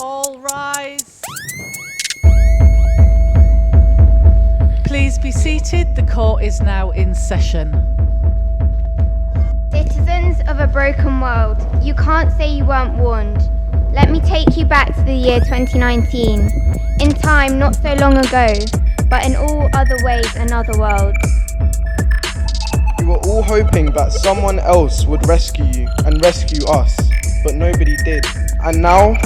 All rise. Please be seated. The court is now in session. Citizens of a broken world, you can't say you weren't warned. Let me take you back to the year 2019. In time not so long ago, but in all other ways another world. We were all hoping that someone else would rescue you and rescue us, but nobody did. And now,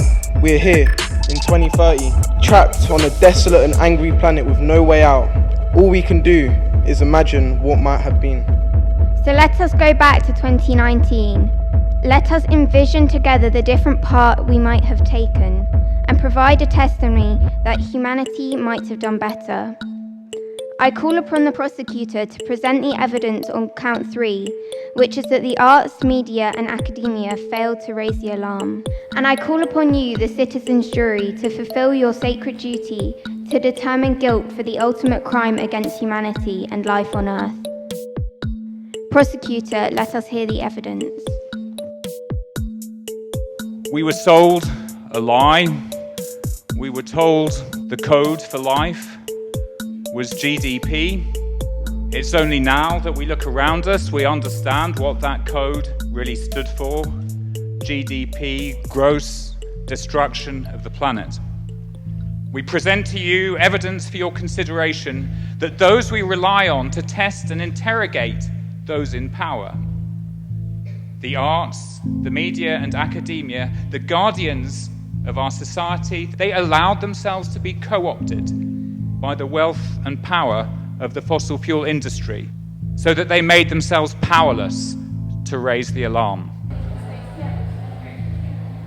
we're here, in 2030, trapped on a desolate and angry planet with no way out. All we can do is imagine what might have been. So let us go back to 2019. Let us envision together the different part we might have taken, and provide a testimony that humanity might have done better. I call upon the prosecutor to present the evidence on count 3, which is that the arts, media and academia failed to raise the alarm. And I call upon you, the citizens' jury, to fulfill your sacred duty to determine guilt for the ultimate crime against humanity and life on earth. Prosecutor, let us hear the evidence. We were sold a lie. We were told the code for life was GDP. It's only now that we look around us, we understand what that code really stood for. GDP, gross destruction of the planet. We present to you evidence for your consideration that those we rely on to test and interrogate those in power, the arts, the media and academia, the guardians of our society, they allowed themselves to be co-opted by the wealth and power of the fossil fuel industry, so that they made themselves powerless to raise the alarm.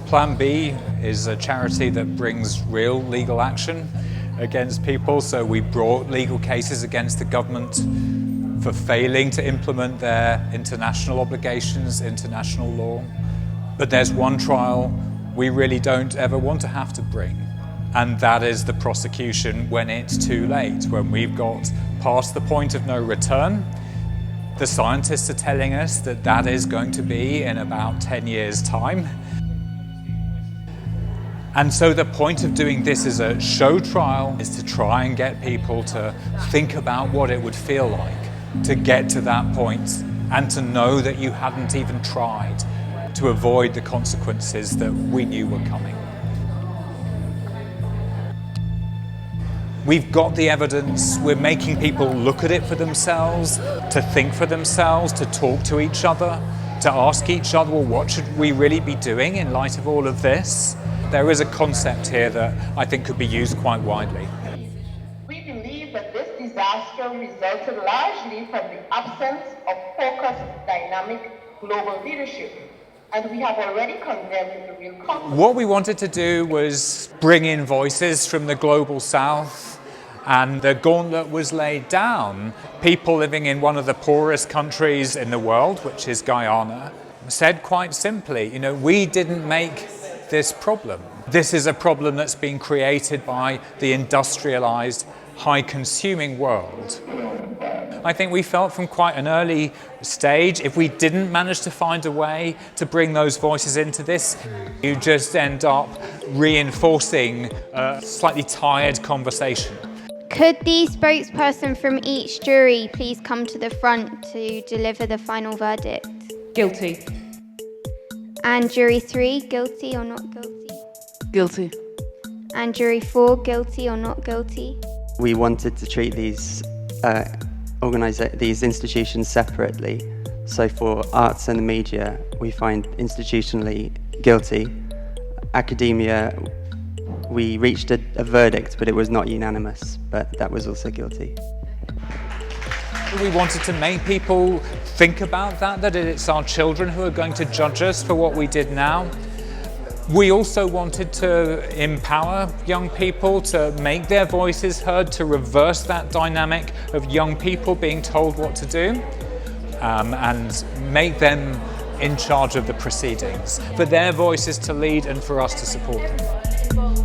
Plan B is a charity that brings real legal action against people, so we brought legal cases against the government for failing to implement their international obligations, international law. But there's one trial we really don't ever want to have to bring, and that is the prosecution when it's too late, when we've got past the point of no return. The scientists are telling us that that is going to be in about 10 years' time. And so the point of doing this as a show trial is to try and get people to think about what it would feel like to get to that point and to know that you hadn't even tried to avoid the consequences that we knew were coming. We've got the evidence, we're making people look at it for themselves, to think for themselves, to talk to each other, to ask each other, well, what should we really be doing in light of all of this? There is a concept here that I think could be used quite widely. We believe that this disaster resulted largely from the absence of focused, dynamic global leadership, and we have already condemned the real consequences. What we wanted to do was bring in voices from the global south, and the gauntlet was laid down. People living in one of the poorest countries in the world, which is Guyana, said quite simply, you know, we didn't make this problem. This is a problem that's been created by the industrialized, high-consuming world. I think we felt from quite an early stage, if we didn't manage to find a way to bring those voices into this, you just end up reinforcing a slightly tired conversation. Could the spokesperson from each jury please come to the front to deliver the final verdict? Guilty. And jury 3, guilty or not guilty? Guilty. And jury 4, guilty or not guilty? We wanted to treat these these institutions separately. So for arts and the media, we find institutionally guilty. Academia, we reached a verdict, but it was not unanimous, but that was also guilty. We wanted to make people think about that it's our children who are going to judge us for what we did now. We also wanted to empower young people to make their voices heard, to reverse that dynamic of young people being told what to do, and make them in charge of the proceedings, for their voices to lead and for us to support them.